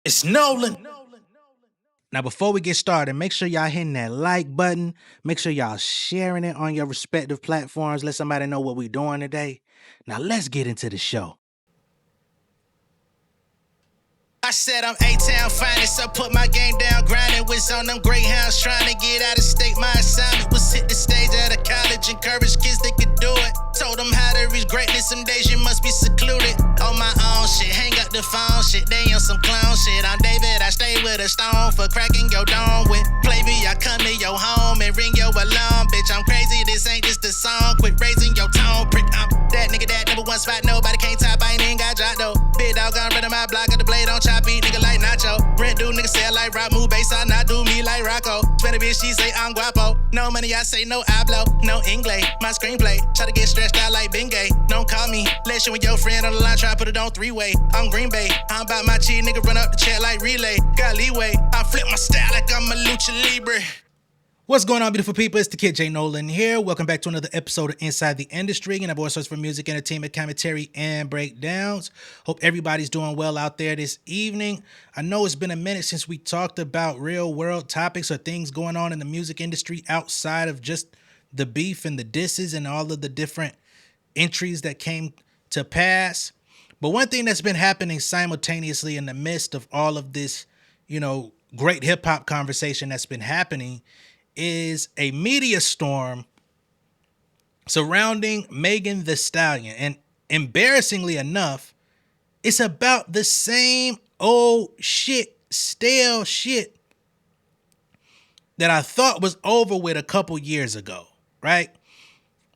It's Nolan. Now, before we get started, make sure y'all hitting that like button. Make sure y'all sharing it on your respective platforms. Let somebody know what we're doing today. Now, let's get into the show. I said I'm A-Town finest, so put my game down, grinding. Was on them Greyhounds trying to get out of state. My assignment was hit the stage out of college, encourage kids they could do it. Told them how to reach greatness, some days you must be secluded. On my own shit, hang up the phone shit, they on some clown shit. I'm David, I stay with a stone for cracking your dome with. Play me, I come to your home and ring your alarm. Bitch, I'm crazy, this ain't just a song. Quit raising your tone, prick. I'm that nigga, that number one spot, nobody can't top. I ain't even got dropped though. Big dog gon' run my block, got the blade on chop, beat nigga like Nacho. Rent do nigga sell like rock, move bass, I not do me like Rocco. Spend a bitch, she say I'm guapo. No money, I say no hablo, no English. My screenplay, try to get stretched out like Bengay. Don't call me, let you and your friend on the line, try to put it on three-way. I'm Green Bay, I'm about my cheese, nigga run up the check like relay. Got leeway, I flip my style like I'm a lucha libre. What's going on, beautiful people? It's the kid J Nolan here. Welcome back to another episode of Inside the Industry, and I've always searched for music, entertainment, commentary, and breakdowns. Hope everybody's doing well out there this evening. I know it's been a minute since we talked about real world topics or things going on in the music industry outside of just the beef and the disses and all of the different entries that came to pass. But one thing that's been happening simultaneously in the midst of all of this, great hip hop conversation that's been happening is a media storm surrounding Megan Thee Stallion. And embarrassingly enough, it's about the same old shit, stale shit that I thought was over with a couple years ago, right?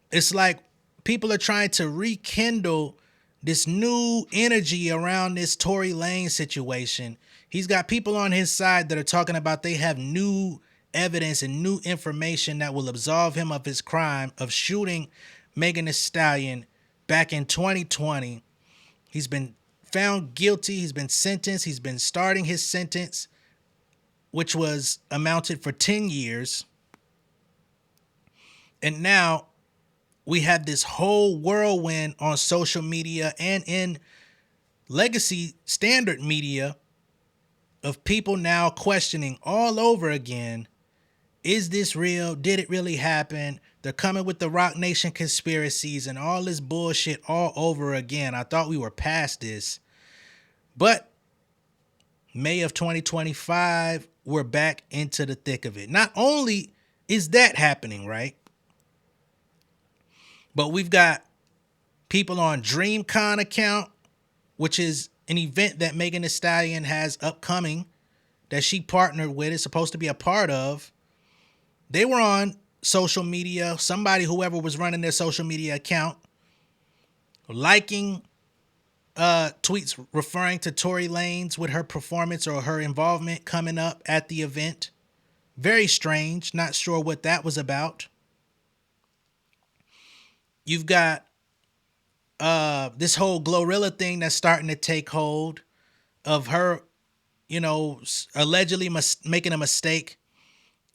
It's like people are trying to rekindle this new energy around this Tory Lanez situation. He's got people on his side that are talking about they have new evidence and new information that will absolve him of his crime of shooting Megan Thee Stallion back in 2020. He's been found guilty. He's been sentenced. He's been starting his sentence, which was amounted for 10 years. And now we have this whole whirlwind on social media and in legacy standard media of people now questioning all over again, is this real? Did it really happen? They're coming with the Rock Nation conspiracies and all this bullshit all over again. I thought we were past this. But May of 2025, we're back into the thick of it. Not only is that happening, right? But we've got people on DreamCon account, which is an event that Megan Thee Stallion has upcoming that she partnered with, is supposed to be a part of. They were on social media, whoever was running their social media account, liking tweets referring to Tory Lanez with her performance or her involvement coming up at the event. Very strange. Not sure what that was about. You've got this whole Glorilla thing that's starting to take hold of her, allegedly making a mistake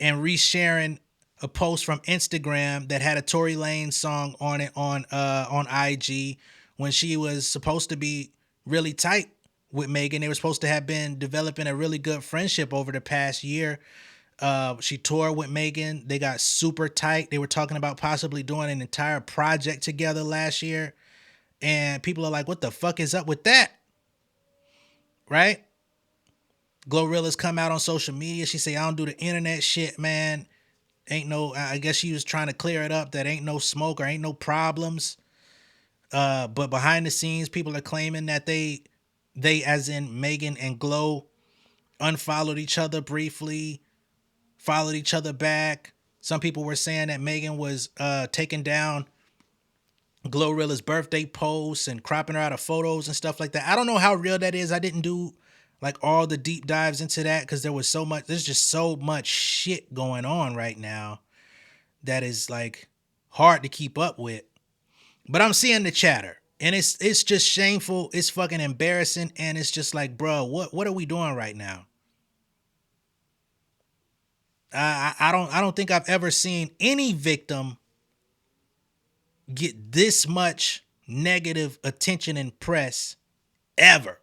and resharing a post from Instagram that had a Tory Lanez song on it on IG when she was supposed to be really tight with Megan. They were supposed to have been developing a really good friendship over the past year. She toured with Megan. They got super tight. They were talking about possibly doing an entire project together last year. And people are like, what the fuck is up with that? Right? Glorilla's come out on social media. She say, I don't do the internet shit, man. I guess she was trying to clear it up that ain't no smoke or ain't no problems. But behind the scenes, people are claiming that they as in Megan and Glow, unfollowed each other briefly, followed each other back. Some people were saying that Megan was taking down Glorilla's birthday posts and cropping her out of photos and stuff like that. I don't know how real that is. I didn't do like all the deep dives into that because there's just so much shit going on right now that is like hard to keep up with. But I'm seeing the chatter and it's just shameful. It's fucking embarrassing. And it's just like, bro, what are we doing right now? I don't think I've ever seen any victim get this much negative attention and press ever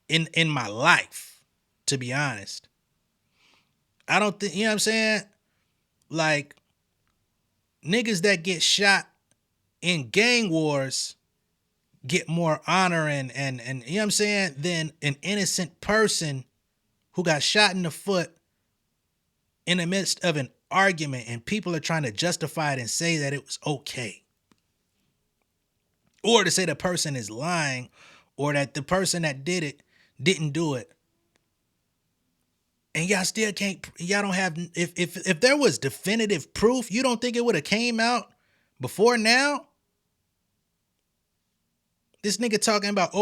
in my life, to be honest. I don't think, you know what I'm saying? Like, niggas that get shot in gang wars get more honor and you know what I'm saying, than an innocent person who got shot in the foot in the midst of an argument, and people are trying to justify it and say that it was okay. Or to say the person is lying, or that the person that did it didn't do it. And y'all still can't, y'all don't have, if there was definitive proof, you don't think it would have came out before now? This nigga talking about,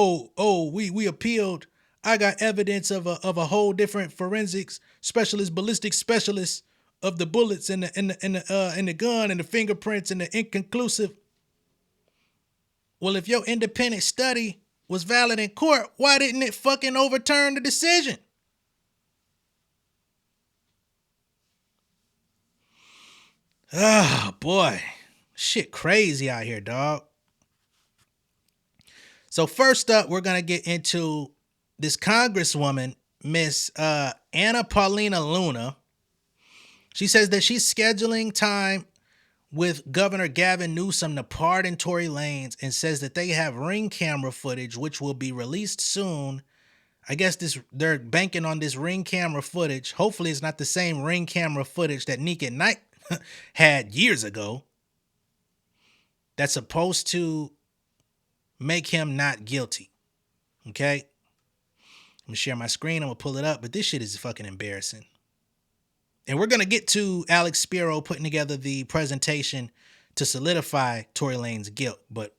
we appealed. I got evidence of a whole different forensics specialist, ballistic specialist of the bullets and the gun and the fingerprints and the inconclusive. Well, if your independent study was valid in court, why didn't it fucking overturn the decision? Oh, boy. Shit crazy out here, dog. So first up, we're going to get into this congresswoman, Miss Anna Paulina Luna. She says that she's scheduling time with Governor Gavin Newsom to pardon Tory Lanez, and says that they have ring camera footage, which will be released soon. I guess they're banking on this ring camera footage. Hopefully it's not the same ring camera footage that Nick at Night had years ago. That's supposed to make him not guilty. Okay? I'm going to share my screen. I'm going to pull it up. But this shit is fucking embarrassing. And we're going to get to Alex Spiro putting together the presentation to solidify Tory Lanez's guilt. But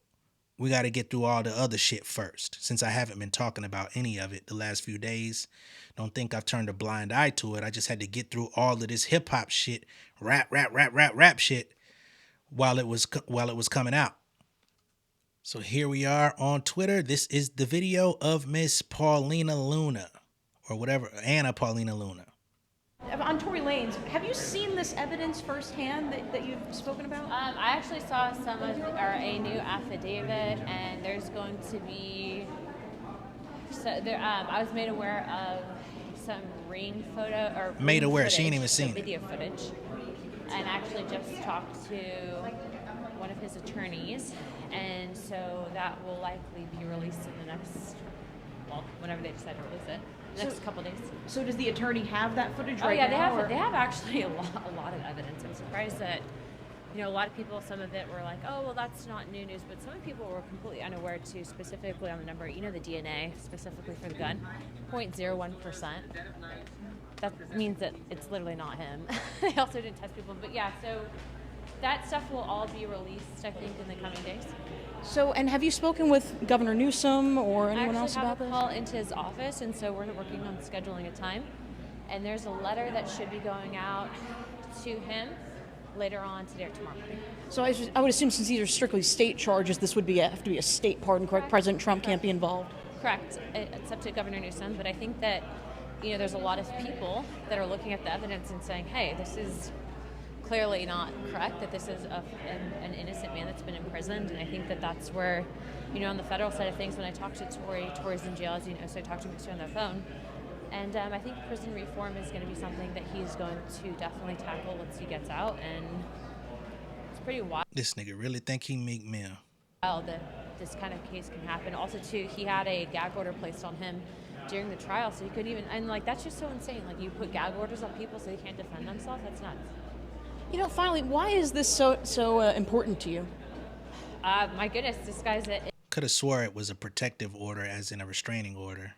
we got to get through all the other shit first, since I haven't been talking about any of it the last few days. Don't think I've turned a blind eye to it. I just had to get through all of this hip-hop shit, rap shit, while it was coming out. So here we are on Twitter. This is the video of Miss Paulina Luna, or whatever, Anna Paulina Luna. On Tory Lanez, have you seen this evidence firsthand that you've spoken about? I actually saw a new affidavit, and there's going to be. I was made aware of some ring photo or made aware. Footage, she ain't even seen video footage, and actually just talked to one of his attorneys, and so that will likely be released in the next, whenever they decide to release it. Next couple days. So does the attorney have that footage right now? now? They have actually a lot of evidence. I'm surprised that, a lot of people, some of it were like, oh, well, that's not new news, but some people were completely unaware too, specifically on the number, the DNA, specifically for the gun, 0.01%. That means that it's literally not him. They also didn't test people, but yeah, so that stuff will all be released, I think, in the coming days. So, and have you spoken with Governor Newsom or anyone else about this? I actually have a call into his office, and so we're working on scheduling a time. And there's a letter that should be going out to him later on today or tomorrow morning. So I would assume, since these are strictly state charges, this would have to be a state pardon, correct? President Trump can't be involved? Correct. It's up to Governor Newsom, but I think that, there's a lot of people that are looking at the evidence and saying, hey, this is clearly not correct, that this is an innocent man that's been imprisoned. And I think that that's where, on the federal side of things, when I talked to Tory's in jail, as you know, so I talked to him on the phone. And I think prison reform is going to be something that he's going to definitely tackle once he gets out. And it's pretty wild. This nigga really think he Meek Mill. That this kind of case can happen. Also, too, he had a gag order placed on him during the trial, so he couldn't even, and that's just so insane. You put gag orders on people so they can't defend themselves. That's nuts. Finally, why is this so important to you? My goodness, this guy's Could have swore it was a protective order, as in a restraining order.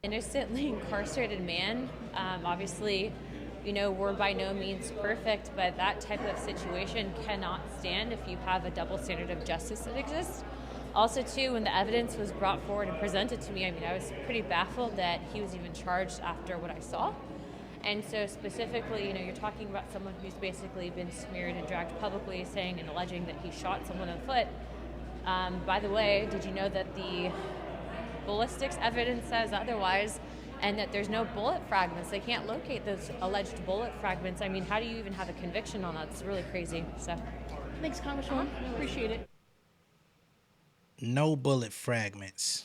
Innocently incarcerated man. Obviously, we're by no means perfect, but that type of situation cannot stand if you have a double standard of justice that exists. Also, too, when the evidence was brought forward and presented to me, I was pretty baffled that he was even charged after what I saw. And so specifically, you're talking about someone who's basically been smeared and dragged publicly, saying and alleging that he shot someone in the foot. By the way, did you know that the ballistics evidence says otherwise, and that there's no bullet fragments? They can't locate those alleged bullet fragments. How do you even have a conviction on that? It's really crazy. So, thanks, Congresswoman. Appreciate it. No bullet fragments,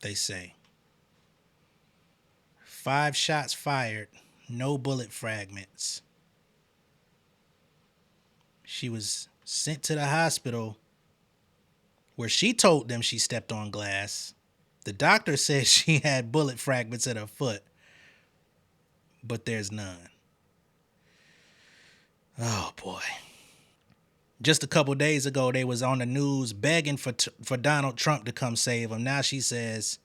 they say. 5 shots fired, no bullet fragments. She was sent to the hospital where she told them she stepped on glass. The doctor said she had bullet fragments at her foot, but there's none. Oh boy. Just a couple days ago, they was on the news begging for Donald Trump to come save them. Now she says,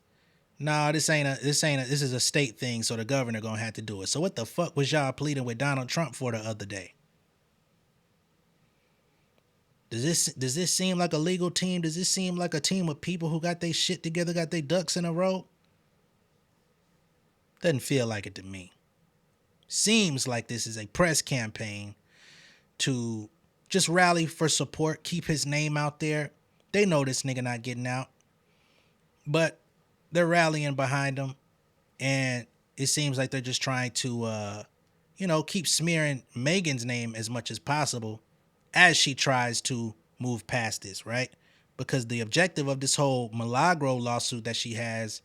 "No, this is a state thing, so the governor gonna have to do it." So what the fuck was y'all pleading with Donald Trump for the other day? Does this seem like a legal team? Does this seem like a team of people who got their shit together, got their ducks in a row? Doesn't feel like it to me. Seems like this is a press campaign to just rally for support, keep his name out there. They know this nigga not getting out, but they're rallying behind him, and it seems like they're just trying to, keep smearing Megan's name as much as possible as she tries to move past this, right? Because the objective of this whole Milagro lawsuit that she has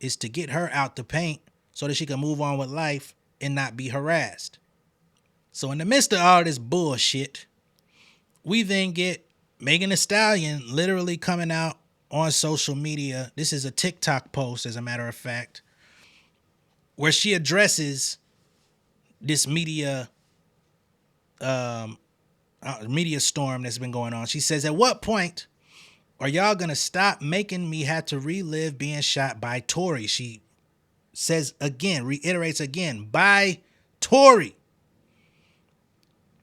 is to get her out the paint so that she can move on with life and not be harassed. So in the midst of all this bullshit, we then get Megan Thee Stallion literally coming out on social media. This is a TikTok post, as a matter of fact, where she addresses this media storm that's been going on. She says, "At what point are y'all gonna stop making me have to relive being shot by Tory?" She says again, reiterates again, by Tory.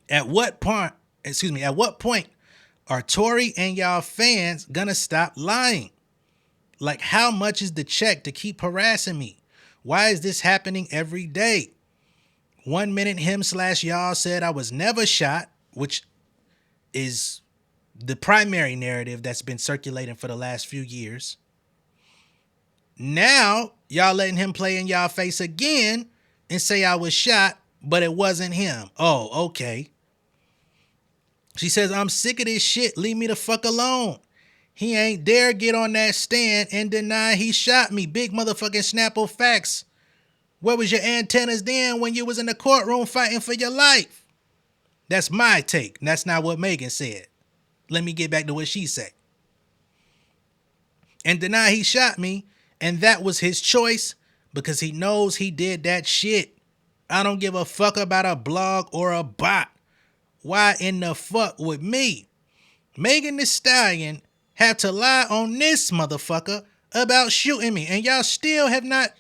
At what point are Tory and y'all fans gonna stop lying? Like, how much is the check to keep harassing me? Why is this happening every day? 1 minute him/y'all said I was never shot, which is the primary narrative that's been circulating for the last few years. Now, y'all letting him play in y'all face again and say I was shot, but it wasn't him. Oh, okay. She says, "I'm sick of this shit. Leave me the fuck alone. He ain't dare get on that stand and deny he shot me. Big motherfucking Snapple facts. Where was your antennas then when you was in the courtroom fighting for your life?" That's my take. That's not what Megan said. Let me get back to what she said. "And deny he shot me, and that was his choice because he knows he did that shit. I don't give a fuck about a blog or a bot. Why in the fuck would me, Megan Thee Stallion, have to lie on this motherfucker about shooting me? And y'all still have not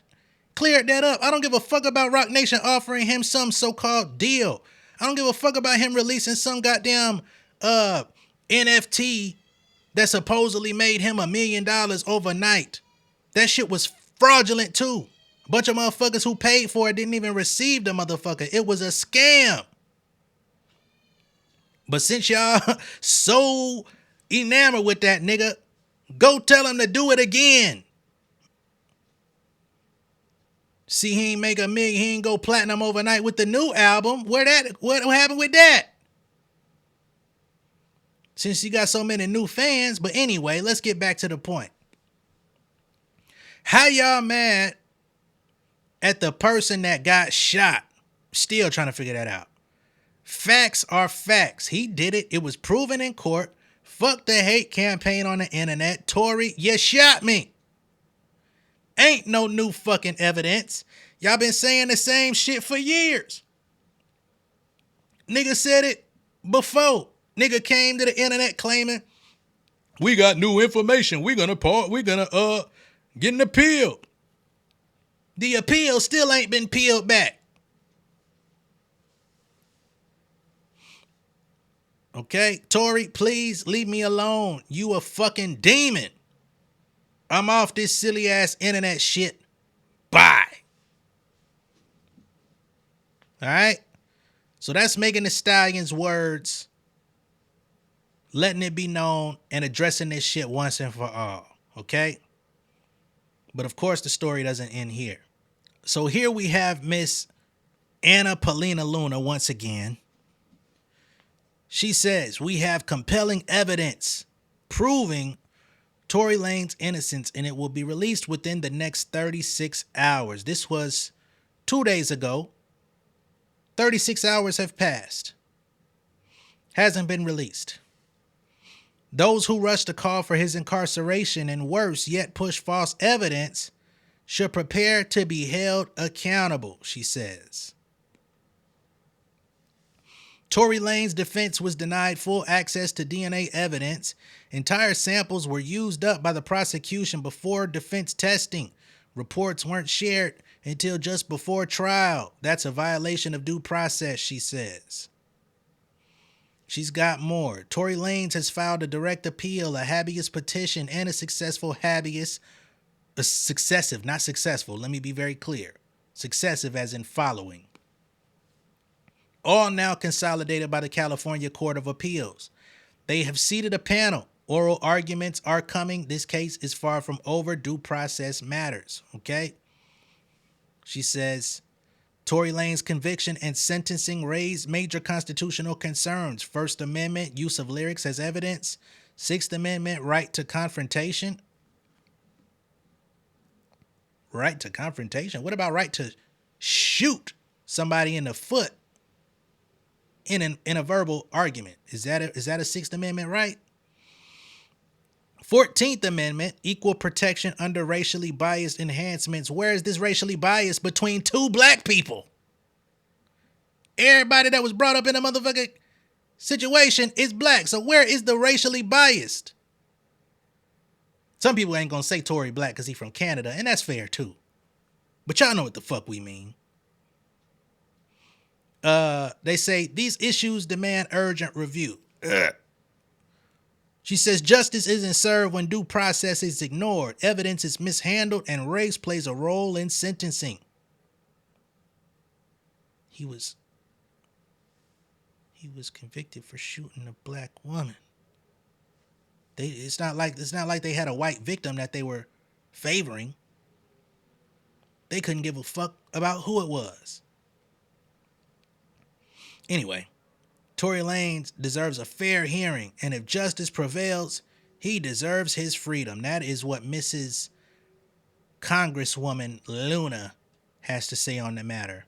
cleared that up. I don't give a fuck about Roc Nation offering him some so-called deal. I don't give a fuck about him releasing some goddamn NFT that supposedly made him $1 million overnight. That shit was fraudulent too. A bunch of motherfuckers who paid for it didn't even receive the motherfucker. It was a scam. But since y'all so enamored with that nigga, go tell him to do it again. See, he ain't make $1 million. He ain't go platinum overnight with the new album. What happened with that? Since you got so many new fans. But anyway, let's get back to the point. How y'all mad at the person that got shot? Still trying to figure that out. Facts are facts. He did it. It was proven in court. Fuck the hate campaign on the internet. Tory, you shot me. Ain't no new fucking evidence. Y'all been saying the same shit for years. Nigga said it before. Nigga came to the internet claiming, "We got new information. We're gonna get an appeal." The appeal still ain't been peeled back. Okay, Tory, please leave me alone. You a fucking demon. I'm off this silly ass internet shit. Bye. All right. So that's Megan Thee Stallion's words, letting it be known and addressing this shit once and for all. Okay. But of course, the story doesn't end here. So here we have Miss Anna Paulina Luna once again. She says, "We have compelling evidence proving Tory Lanez innocence, and it will be released within the next 36 hours. This was 2 days ago. 36 hours have passed. Hasn't been released. Those who rush to call for his incarceration and worse yet push false evidence should prepare to be held accountable, she says. Tory Lanez defense was denied full access to DNA evidence. Entire samples were used up by the prosecution before defense testing. Reports weren't shared until just before trial. That's a violation of due process, she says. She's got more. Tory Lanez has filed a direct appeal, a habeas petition, and a successful habeas. Successive, not successful. Let me be very clear. Successive as in following. All now consolidated by the California Court of Appeals. They have seated a panel. Oral arguments are coming. This case is far from over. Due process matters. Okay? She says, Tory Lanez conviction and sentencing raised major constitutional concerns. First Amendment, use of lyrics as evidence. Sixth Amendment, right to confrontation. Right to confrontation? What about right to shoot somebody in the foot in a verbal argument? Is that a Sixth Amendment right? 14th Amendment, equal protection under racially biased enhancements. Where is this racially biased between two black people? Everybody that was brought up in a motherfucking situation is black. So where is the racially biased? Some people ain't gonna say Tory black because he from Canada, and that's fair too. But y'all know what the fuck we mean. They say these issues demand urgent review. Ugh. She says justice isn't served when due process is ignored, evidence is mishandled, and race plays a role in sentencing. He was convicted for shooting a black woman. It's not like they had a white victim that they were favoring. They couldn't give a fuck about who it was. Anyway, Tory Lanez deserves a fair hearing, and if justice prevails, he deserves his freedom. That is what Mrs. Congresswoman Luna has to say on the matter.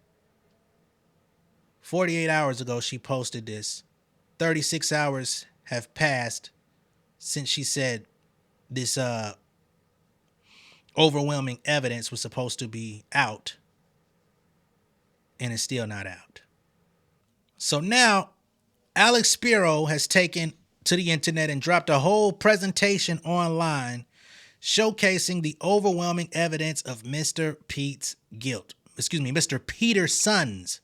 48 hours ago, she posted this. 36 hours have passed since she said this overwhelming evidence was supposed to be out, and it's still not out. So now, Alex Spiro has taken to the internet and dropped a whole presentation online showcasing the overwhelming evidence of Mr. Pete's guilt. Mr. Peterson's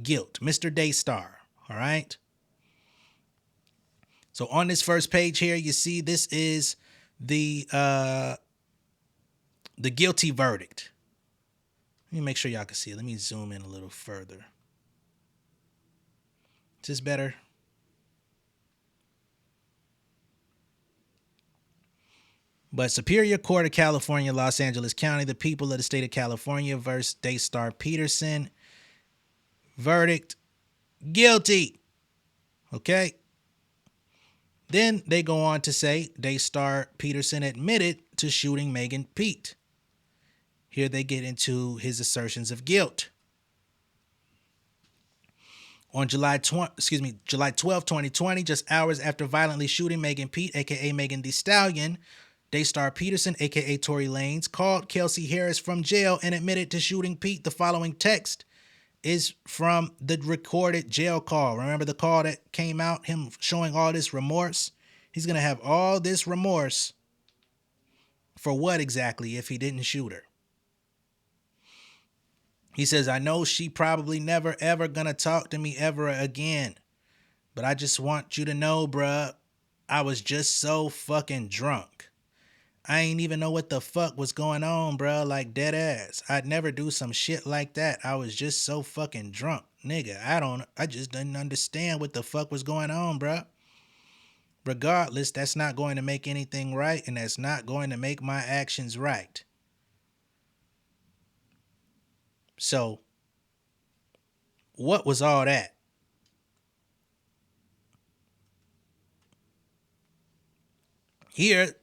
guilt. Mr. Daystar. All right. So on this first page here, you see this is the guilty verdict. Let me make sure y'all can see it. Let me zoom in a little further. Is this better? But Superior Court of California, Los Angeles County, the people of the state of California versus Daystar Peterson. Verdict, guilty. Okay. Then they go on to say Daystar Peterson admitted to shooting Megan Pete. Here they get into his assertions of guilt. On July 12, 2020, just hours after violently shooting Megan Pete, a.k.a. Megan Thee Stallion, Daystar Peterson, a.k.a. Tory Lanez, called Kelsey Harris from jail and admitted to shooting Pete. The following text is from the recorded jail call. Remember the call that came out, him showing all this remorse? He's going to have all this remorse for what exactly if he didn't shoot her? He says, I know she probably never ever gonna talk to me ever again. But I just want you to know, bruh, I was just so fucking drunk. I ain't even know what the fuck was going on, bruh, like dead ass. I'd never do some shit like that. I was just so fucking drunk. Nigga, I just didn't understand what the fuck was going on, bruh. Regardless, that's not going to make anything right, and that's not going to make my actions right. So, what was all that? Here,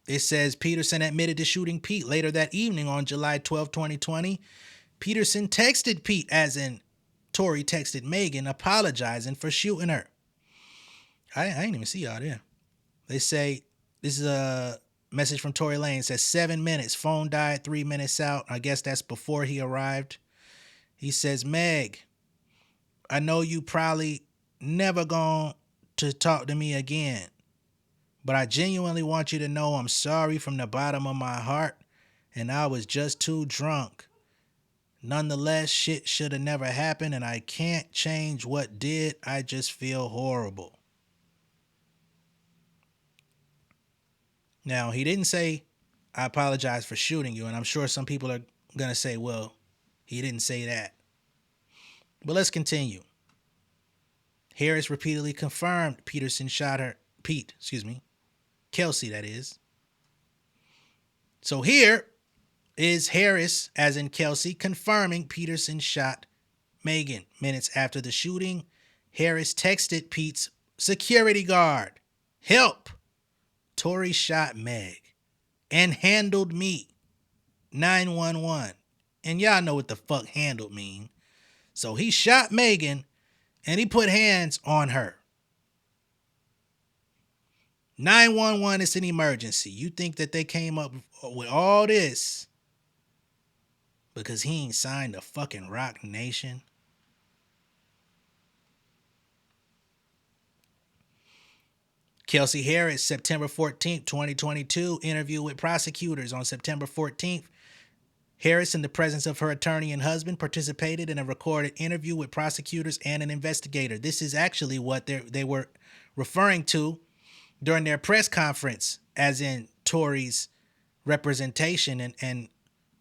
it says Peterson admitted to shooting Pete later that evening on July 12, 2020. Peterson texted Pete, as in Tory texted Megan, apologizing for shooting her. I didn't even see y'all there. They say, this is a message from Tory Lanez. It says 7 minutes. Phone died 3 minutes out. I guess that's before he arrived. He says, Meg, I know you probably never going to talk to me again, but I genuinely want you to know I'm sorry from the bottom of my heart, and I was just too drunk. Nonetheless, shit should have never happened, and I can't change what did. I just feel horrible. Now, he didn't say, I apologize for shooting you, and I'm sure some people are going to say, well, he didn't say that. But let's continue. Harris repeatedly confirmed Peterson shot her, Kelsey, that is. So here is Harris, as in Kelsey, confirming Peterson shot Megan. Minutes after the shooting, Harris texted Pete's security guard, help, Tory shot Meg and handled me, 911. And y'all know what the fuck handled mean. So he shot Megan and he put hands on her. 911 is an emergency. You think that they came up with all this because he ain't signed the fucking Rock Nation? Kelsey Harris, September 14th, 2022, interview with prosecutors. On September 14th, Harris, in the presence of her attorney and husband, participated in a recorded interview with prosecutors and an investigator. This is actually what they were referring to during their press conference, as in Tory's representation and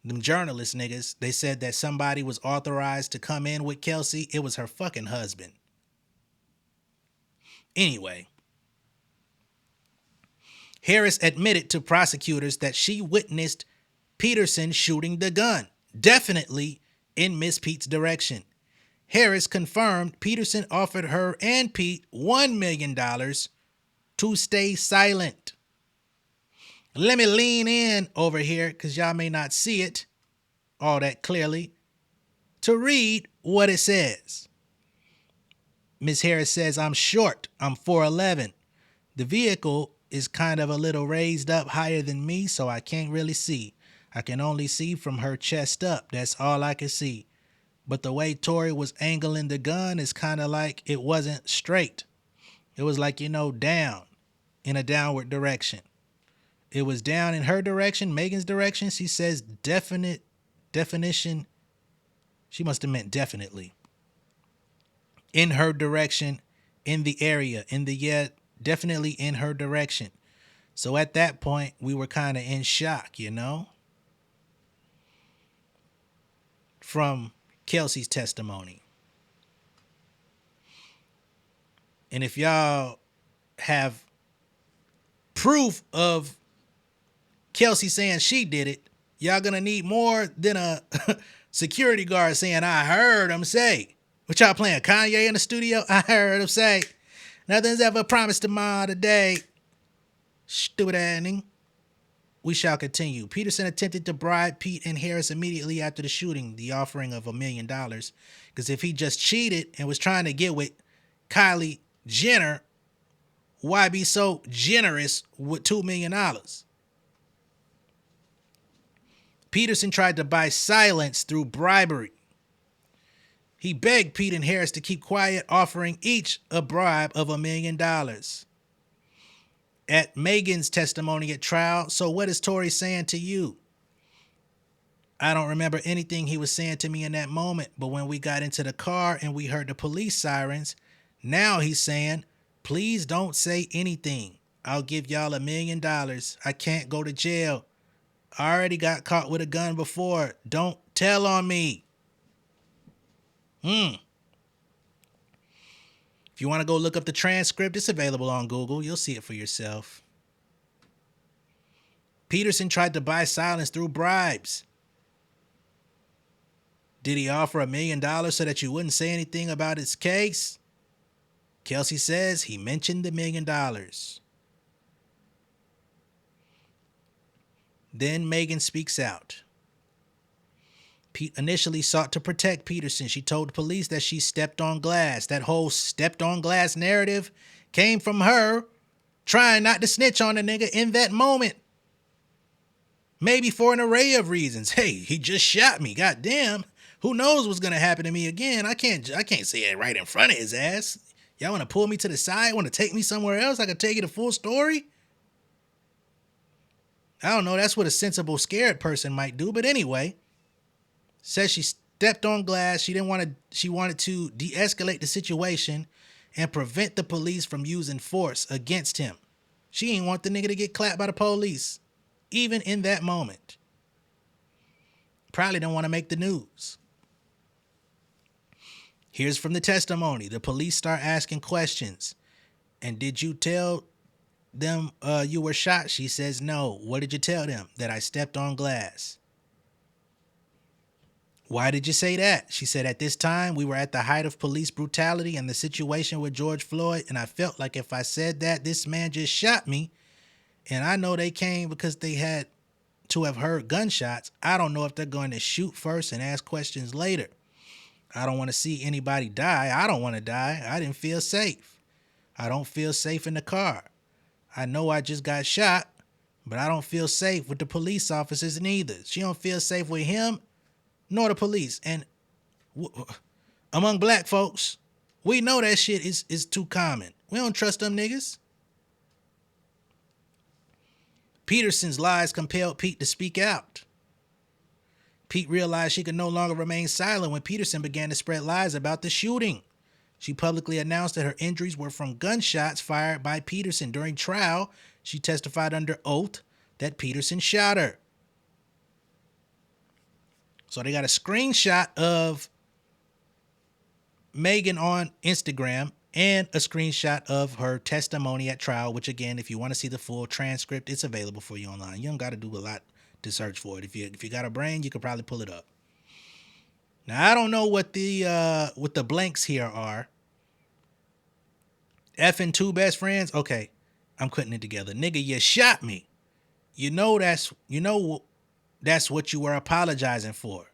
them journalist niggas. They said that somebody was authorized to come in with Kelsey. It was her fucking husband. Anyway, Harris admitted to prosecutors that she witnessed Peterson shooting the gun, definitely in Miss Pete's direction. Harris confirmed Peterson offered her and Pete $1 million to stay silent. Let me lean in over here, because y'all may not see it all that clearly, to read what it says. Ms. Harris says, I'm short. I'm 4'11". The vehicle is kind of a little raised up higher than me, so I can't really see. I can only see from her chest up. That's all I can see. But the way Tory was angling the gun is kind of like it wasn't straight. It was like, down in a downward direction. It was down in her direction, Megan's direction. She says definition. She must have meant definitely. In her direction, in the area, definitely in her direction. So at that point, we were kind of in shock, from Kelsey's testimony. And if y'all have proof of Kelsey saying she did it, y'all gonna need more than a security guard saying, I heard him say. What y'all playing, Kanye in the studio? I heard him say, nothing's ever promised tomorrow today. Stupid ass. We shall continue. Peterson attempted to bribe Pete and Harris immediately after the shooting, the offering of $1 million. Because if he just cheated and was trying to get with Kylie Jenner, why be so generous with $2 million? Peterson tried to buy silence through bribery. He begged Pete and Harris to keep quiet, offering each a bribe of $1 million. At Megan's testimony at trial, so what is Tory saying to you? I don't remember anything he was saying to me in that moment, but when we got into the car and we heard the police sirens, now he's saying, please don't say anything. I'll give y'all $1 million. I can't go to jail. I already got caught with a gun before. Don't tell on me. If you want to go look up the transcript, it's available on Google. You'll see it for yourself. Peterson tried to buy silence through bribes. Did he offer $1 million so that you wouldn't say anything about his case? Kelsey says he mentioned the $1 million. Then Megan speaks out. Pete initially sought to protect Peterson. She told the police that she stepped on glass. That whole stepped on glass narrative came from her trying not to snitch on the nigga in that moment. Maybe for an array of reasons. Hey, he just shot me. Goddamn. Who knows what's gonna happen to me again? I can't say it right in front of his ass. Y'all wanna pull me to the side? Wanna take me somewhere else? I can tell you the full story? I don't know. That's what a sensible, scared person might do. But anyway, says she stepped on glass. She wanted to de-escalate the situation and prevent the police from using force against him. She ain't want the nigga to get clapped by the police, even in that moment. Probably don't want to make the news. Here's from the testimony. The police start asking questions. And did you tell them you were shot? She says no. What did you tell them? That I stepped on glass. Why did you say that? She said, at this time, we were at the height of police brutality and the situation with George Floyd, and I felt like if I said that, this man just shot me, and I know they came because they had to have heard gunshots. I don't know if they're going to shoot first and ask questions later. I don't want to see anybody die. I don't want to die. I didn't feel safe. I don't feel safe in the car. I know I just got shot, but I don't feel safe with the police officers neither. She don't feel safe with him nor the police. And among black folks, we know that shit is too common. We don't trust them niggas. Peterson's lies compelled Pete to speak out. Pete realized she could no longer remain silent when Peterson began to spread lies about the shooting. She publicly announced that her injuries were from gunshots fired by Peterson. During trial, she testified under oath that Peterson shot her. So they got a screenshot of Megan on Instagram and a screenshot of her testimony at trial, which again, if you want to see the full transcript, it's available for you online. You don't got to do a lot to search for it. If you got a brain, you could probably pull it up. Now, I don't know what the blanks here are. Effing two best friends? Okay, I'm putting it together. Nigga, you shot me. You know that's what you were apologizing for.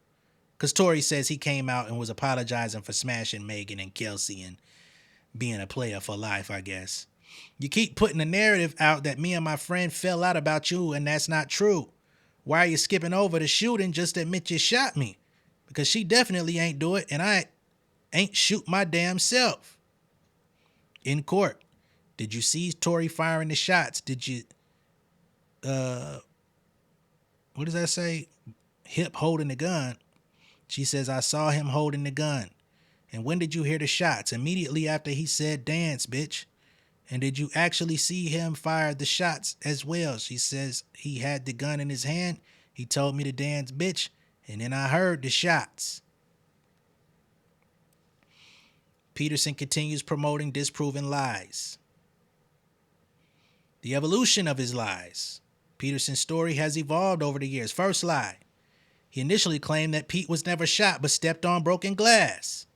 Because Tory says he came out and was apologizing for smashing Megan and Kelsey and being a player for life, I guess. You keep putting the narrative out that me and my friend fell out about you, and that's not true. Why are you skipping over the shooting? Just admit you shot me. Because she definitely ain't do it, and I ain't shoot my damn self. In court, did you see Tory firing the shots? Did you, what does that say? Hip holding the gun. She says, I saw him holding the gun. And when did you hear the shots? Immediately after he said, dance, bitch. And did you actually see him fire the shots as well? She says he had the gun in his hand. He told me to dance, bitch. And then I heard the shots. Peterson continues promoting disproven lies. The evolution of his lies. Peterson's story has evolved over the years. First lie. He initially claimed that Pete was never shot but stepped on broken glass.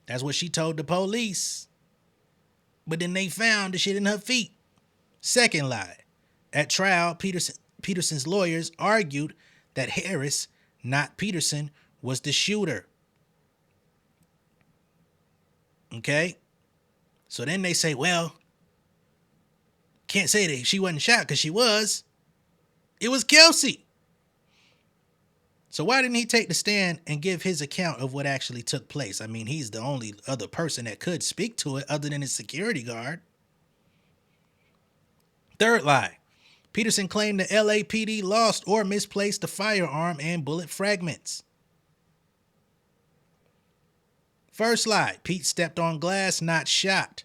That's what she told the police. But then they found the shit in her feet. Second lie. At trial, Peterson's lawyers argued that Harris, not Peterson, was the shooter. Okay? So then they say, well, can't say that she wasn't shot because she was. It was Kelsey. So why didn't he take the stand and give his account of what actually took place? I mean, he's the only other person that could speak to it other than his security guard. Third lie. Peterson claimed the LAPD lost or misplaced the firearm and bullet fragments. First lie. Pete stepped on glass, not shot.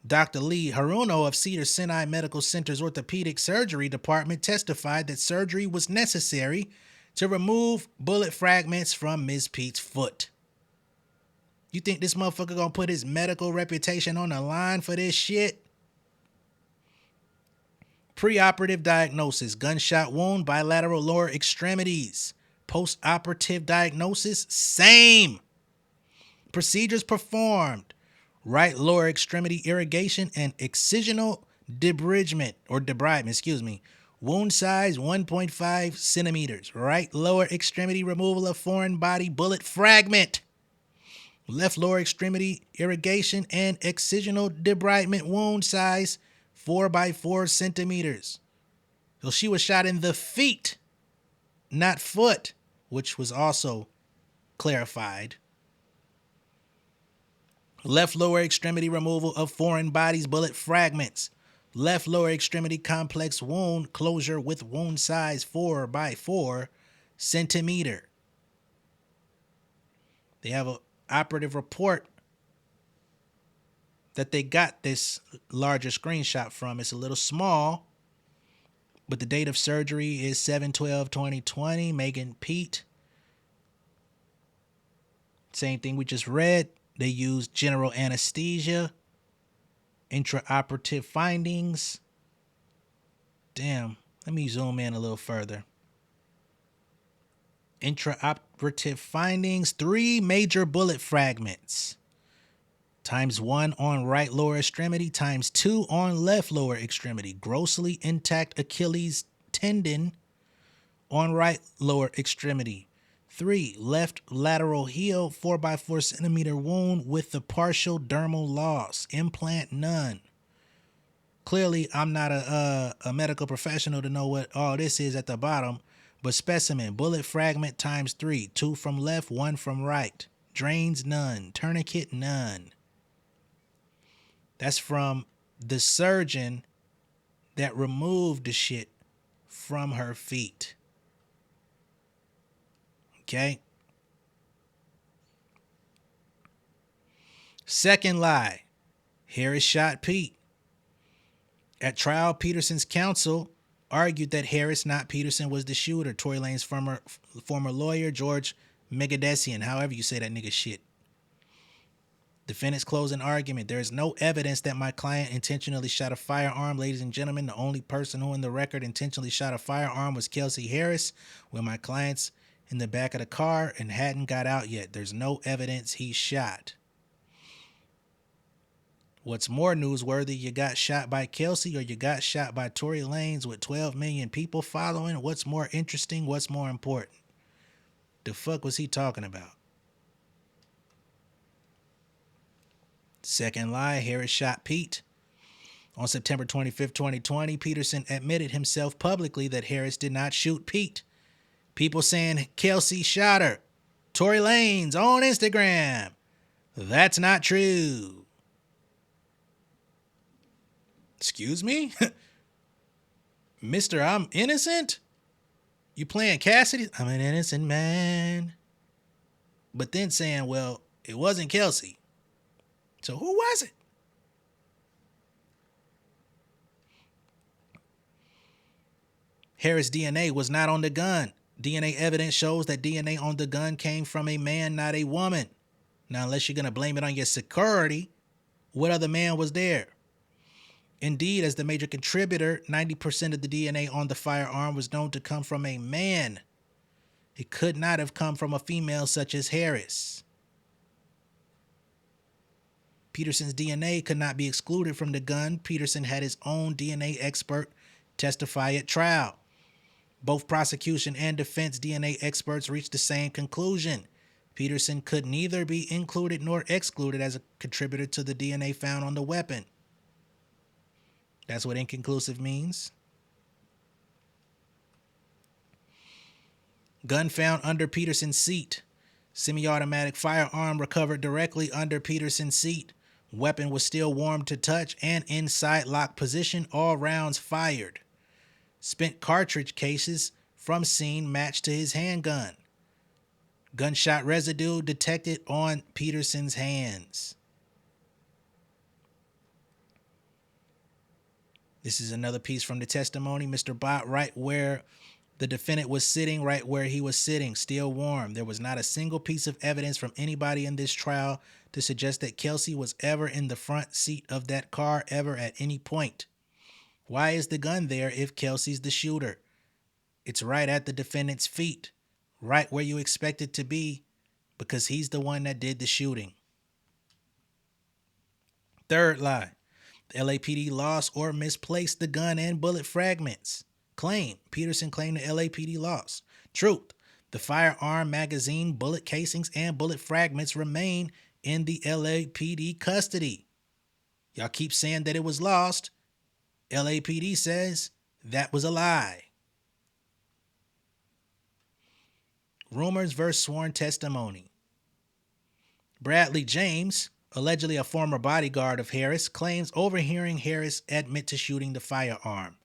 Dr. Lee Haruno of Cedars-Sinai Medical Center's orthopedic surgery department testified that surgery was necessary to remove bullet fragments from Ms. Pete's foot. You think this motherfucker gonna put his medical reputation on the line for this shit? Preoperative diagnosis, gunshot wound, bilateral lower extremities. Post-operative diagnosis, same. Procedures performed, right lower extremity irrigation and excisional debridement, Wound size 1.5 centimeters. Right lower extremity removal of foreign body bullet fragment. Left lower extremity irrigation and excisional debridement. Wound size 4 by 4 centimeters. So she was shot in the feet, not foot, which was also clarified. Left lower extremity removal of foreign bodies bullet fragments. Left lower extremity complex wound closure with wound size 4 by 4 centimeter. They have an operative report that they got this larger screenshot from. It's a little small, but the date of surgery is 7/12/2020. Megan Pete. Same thing we just read. They used general anesthesia. Intraoperative findings. Damn, let me zoom in a little further. Intraoperative findings, 3 major bullet fragments. ×1 on right lower extremity, ×2 on left lower extremity. Grossly intact Achilles tendon on right lower extremity. 3, left lateral heel, 4 by 4 centimeter wound with the partial dermal loss. Implant none. Clearly, I'm not a medical professional to know what all this is at the bottom, but specimen, bullet fragment ×3, 2 from left, 1 from right. Drains none. Tourniquet none. That's from the surgeon that removed the shit from her feet. Okay? Second lie. Harris shot Pete. At trial, Peterson's counsel argued that Harris, not Peterson, was the shooter. Tory Lane's former lawyer, George Megadesian, however you say that nigga shit. Defendant's closing argument. There is no evidence that my client intentionally shot a firearm. Ladies and gentlemen, the only person who in the record intentionally shot a firearm was Kelsey Harris when my client's in the back of the car and hadn't got out yet. There's no evidence he shot. What's more newsworthy, you got shot by Kelsey or you got shot by Tory Lanez with 12 million people following? What's more interesting? What's more important? The fuck was he talking about? Second lie, Harris shot Pete. On September 25th, 2020, Peterson admitted himself publicly that Harris did not shoot Pete. People saying Kelsey shot her. Tory Lanez on Instagram. That's not true. Excuse me? Mr. I'm innocent? You playing Cassidy? I'm an innocent man. But then saying, well, it wasn't Kelsey. So who was it? Harris' DNA was not on the gun. DNA evidence shows that DNA on the gun came from a man, not a woman. Now, unless you're going to blame it on your security, what other man was there? Indeed, as the major contributor, 90% of the DNA on the firearm was known to come from a man. It could not have come from a female such as Harris. Peterson's DNA could not be excluded from the gun. Peterson had his own DNA expert testify at trial. Both prosecution and defense DNA experts reached the same conclusion. Peterson could neither be included nor excluded as a contributor to the DNA found on the weapon. That's what inconclusive means. Gun found under Peterson's seat. Semi-automatic firearm recovered directly under Peterson's seat. Weapon was still warm to touch and in side lock position. All rounds fired. Spent cartridge cases from scene matched to his handgun. Gunshot residue detected on Peterson's hands. This is another piece from the testimony. Mr. Bott, right where the defendant was sitting, right where he was sitting, still warm. There was not a single piece of evidence from anybody in this trial to suggest that Kelsey was ever in the front seat of that car ever at any point. Why is the gun there if Kelsey's the shooter? It's right at the defendant's feet, right where you expect it to be, because he's the one that did the shooting. Third lie. The LAPD lost or misplaced the gun and bullet fragments. Claim. Peterson claimed the LAPD lost. Truth. The firearm magazine, bullet casings, and bullet fragments remain in the LAPD custody. Y'all keep saying that it was lost. LAPD says that was a lie. Rumors versus sworn testimony. Bradley James, allegedly a former bodyguard of Harris, claims overhearing Harris admit to shooting the firearm.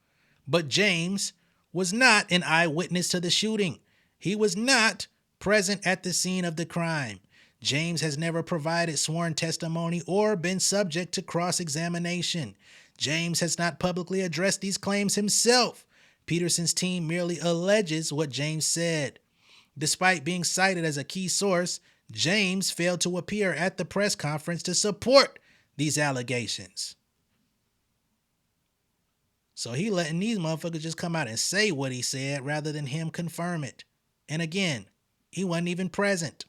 But James was not an eyewitness to the shooting. He was not present at the scene of the crime. James has never provided sworn testimony or been subject to cross-examination. James has not publicly addressed these claims himself. Peterson's team merely alleges what James said. Despite being cited as a key source, James failed to appear at the press conference to support these allegations. So he letting these motherfuckers just come out and say what he said rather than him confirm it. And again, he wasn't even present.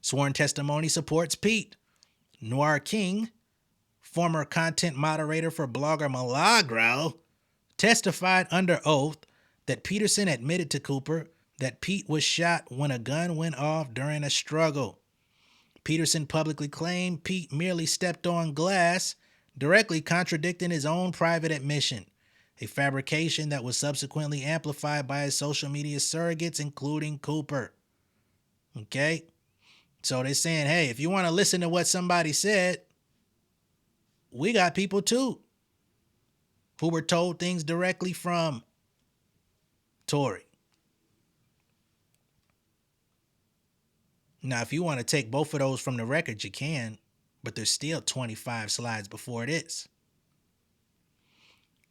Sworn testimony supports Pete. Noir King, former content moderator for blogger Milagro, testified under oath that Peterson admitted to Cooper that Pete was shot when a gun went off during a struggle. Peterson publicly claimed Pete merely stepped on glass, directly contradicting his own private admission, a fabrication that was subsequently amplified by his social media surrogates, including Cooper. Okay? So they're saying, hey, if you want to listen to what somebody said, we got people too who were told things directly from Tory. Now, if you want to take both of those from the record, you can, but there's still 25 slides before this.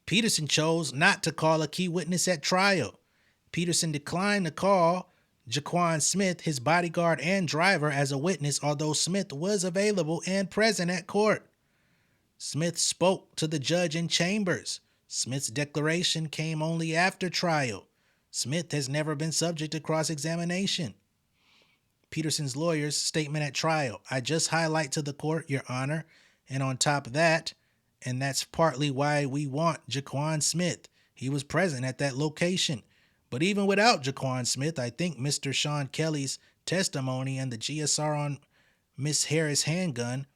Peterson chose not to call a key witness at trial. Peterson declined to call Jaquan Smith, his bodyguard and driver, as a witness, although Smith was available and present at court. Smith spoke to the judge in chambers. Smith's declaration came only after trial. Smith has never been subject to cross-examination. Peterson's lawyer's statement at trial. I just highlight to the court, Your Honor, and on top of that, and that's partly why we want Jaquan Smith. He was present at that location. But even without Jaquan Smith, I think Mr. Sean Kelly's testimony and the GSR on Miss Harris' handgun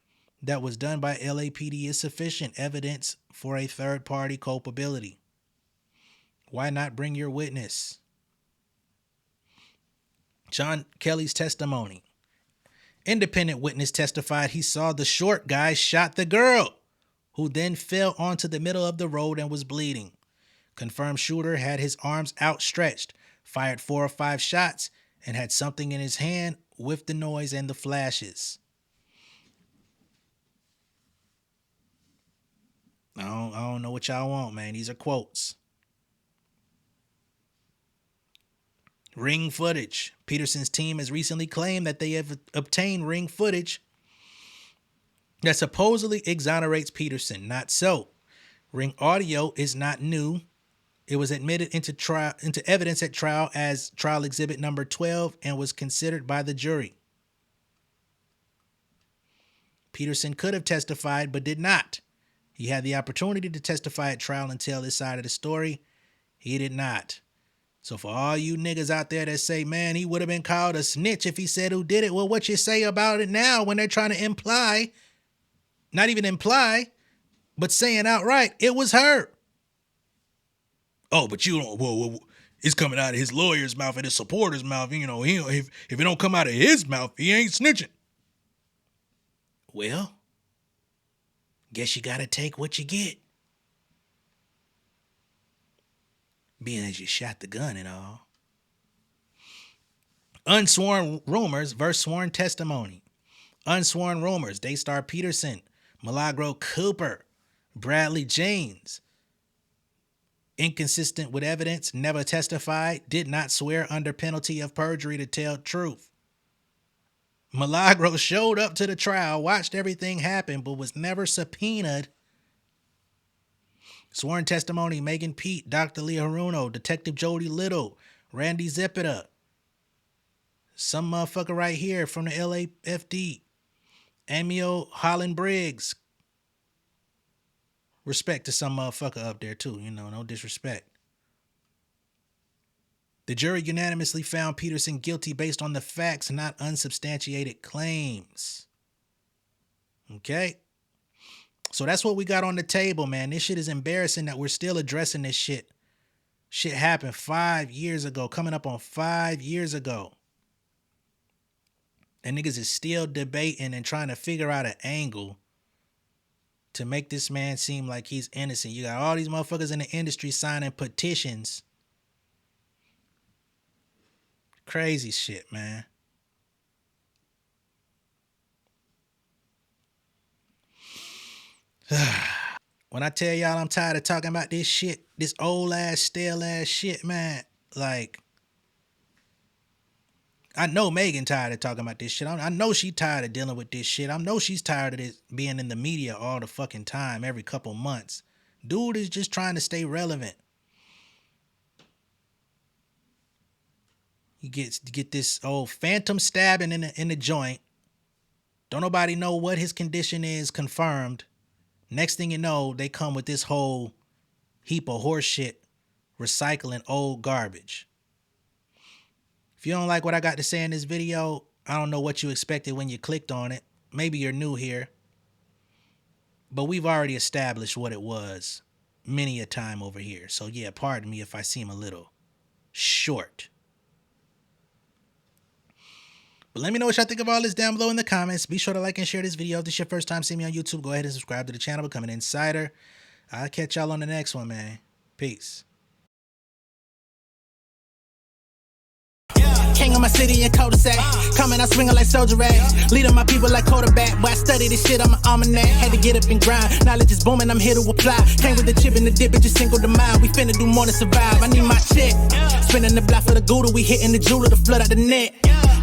that was done by LAPD is sufficient evidence for a third-party culpability. Why not bring your witness? Sean Kelly's testimony. Independent witness testified he saw the short guy shot the girl, who then fell onto the middle of the road and was bleeding. Confirmed shooter had his arms outstretched, fired 4 or 5 shots, and had something in his hand with the noise and the flashes. I don't know what y'all want, man. These are quotes. Ring footage. Peterson's team has recently claimed that they have obtained ring footage that supposedly exonerates Peterson. Not so. Ring audio is not new. It was admitted into evidence at trial as trial exhibit number 12 and was considered by the jury. Peterson could have testified but did not. He had the opportunity to testify at trial and tell his side of the story. He did not. So for all you niggas out there that say, man, he would have been called a snitch if he said who did it, well, what you say about it now when they're trying to imply, not even imply, but saying outright, it was her. Oh, but you don't, well, it's coming out of his lawyer's mouth and his supporter's mouth. You know, if it don't come out of his mouth, he ain't snitching. Well, guess you gotta take what you get. Being as you shot the gun and all. Unsworn rumors versus sworn testimony. Unsworn rumors. Daystar Peterson, Milagro Cooper, Bradley James. Inconsistent with evidence, never testified, did not swear under penalty of perjury to tell truth. Milagro showed up to the trial, watched everything happen, but was never subpoenaed. Sworn testimony, Megan Pete, Dr. Leah Haruno, Detective Jody Little, Randy Zepeda. Some motherfucker right here from the LAFD. Amio Holland Briggs. Respect to some motherfucker up there too, you know, no disrespect. The jury unanimously found Peterson guilty based on the facts, not unsubstantiated claims. Okay? So that's what we got on the table, man. This shit is embarrassing that we're still addressing this shit. Shit happened 5 years ago, coming up on 5 years ago. And niggas is still debating and trying to figure out an angle to make this man seem like he's innocent. You got all these motherfuckers in the industry signing petitions. Crazy shit, man. When I tell y'all I'm tired of talking about this shit, this old ass, stale ass shit, man, like, I know Megan tired of talking about this shit. I know she tired of dealing with this shit. I know she's tired of this being in the media all the fucking time, every couple months. Dude is just trying to stay relevant. You get this old phantom stabbing in the joint. Don't nobody know what his condition is confirmed. Next thing you know, they come with this whole heap of horse shit, recycling old garbage. If you don't like what I got to say in this video, I don't know what you expected when you clicked on it. Maybe you're new here. But we've already established what it was many a time over here. So yeah, pardon me if I seem a little short. But let me know what y'all think of all this down below in the comments. Be sure to like and share this video. If this is your first time seeing me on YouTube, go ahead and subscribe to the channel, become an insider. I'll catch y'all on the next one, man. Peace. King of my city and cul-de-sac. Coming out swinging like soldier rag. Leading my people like quarterback. But I study this shit, I'm an almanac. Had to get up and grind. Knowledge is booming, I'm here to apply. Came with the chip and the dip, it just single the mind. We finna do more than survive. I need my check. Spinning the block for the Gouda. We hitting the jeweler to flood out the net.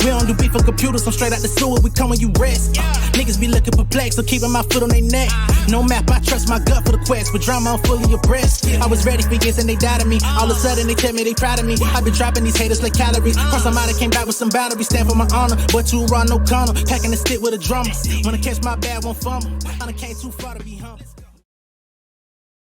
We don't do beef for computers, I'm straight out the sewer. We come when you rest. Niggas be looking perplexed, so keeping my foot on their neck. No map, I trust my gut for the quest. With drama, I'm fully abreast. I was ready for years and they died of me. All of a sudden they tell me they proud of me. I been dropping these haters like calories. Cross some out, came back with some boundaries. Stand for my honor, but too raw, no corner. Packing the stick with a drummer. When I catch my bad, won't fumble. I done came too far to be humble.